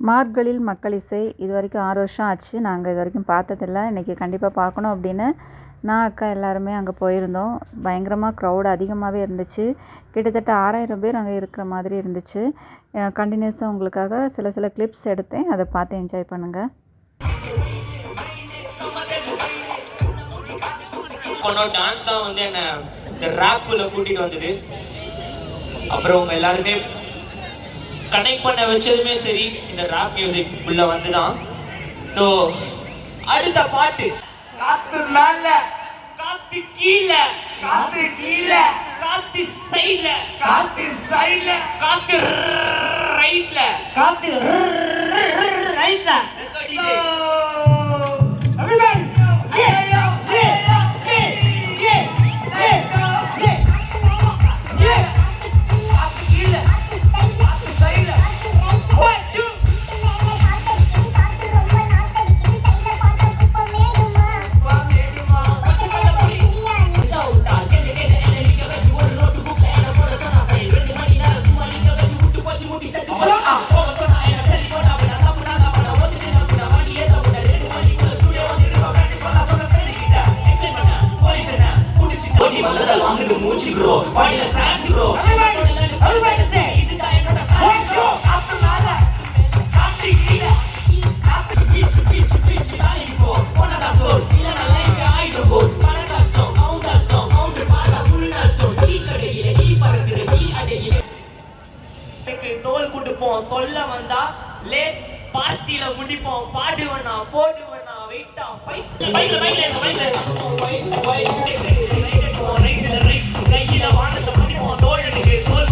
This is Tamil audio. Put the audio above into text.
மார்கழியில் மக்கள் இசை இது வரைக்கும் 6 வருஷம் ஆச்சு. நாங்கள் இது வரைக்கும் பார்த்ததில்ல. இன்றைக்கி கண்டிப்பாக பார்க்கணும் அப்படின்னு நான் அக்கா எல்லாருமே அங்கே போயிருந்தோம். பயங்கரமாக க்ரௌட் அதிகமாகவே இருந்துச்சு. கிட்டத்தட்ட 6000 பேர் அங்கே இருக்கிற மாதிரி இருந்துச்சு. கண்டினியூஸாக உங்களுக்காக சில கிளிப்ஸ் எடுத்தேன். அதை பார்த்து என்ஜாய் பண்ணுங்கள். டான்ஸ் தான் வந்து என்ன இந்த ராப்புல கூட்டிட்டு வந்தது. அப்புறம் உங்க எல்லாருமே கனெக்ட் பண்ண வச்சதுமே சரி இந்த ராப் மியூசிக் உள்ள வந்துதான். ஸோ அடுத்த பாட்டு காத்து மேல காத்து கீழே காத்து கீழே காத்து சைடுல காத்து சைடுல காத்து ரைட்ல காத்து ரைட்ல. Let's go DJ. Everybody. தோல் கொடுப்போம், தொல்லை வந்தா லேட் பார்ட்டில முடிப்போம், பாடுவனா போடுவனா வெயிட்டா ஃபைட் பைக்ல வானத்தை முடிப்போம், தோழனுக்கு தோல்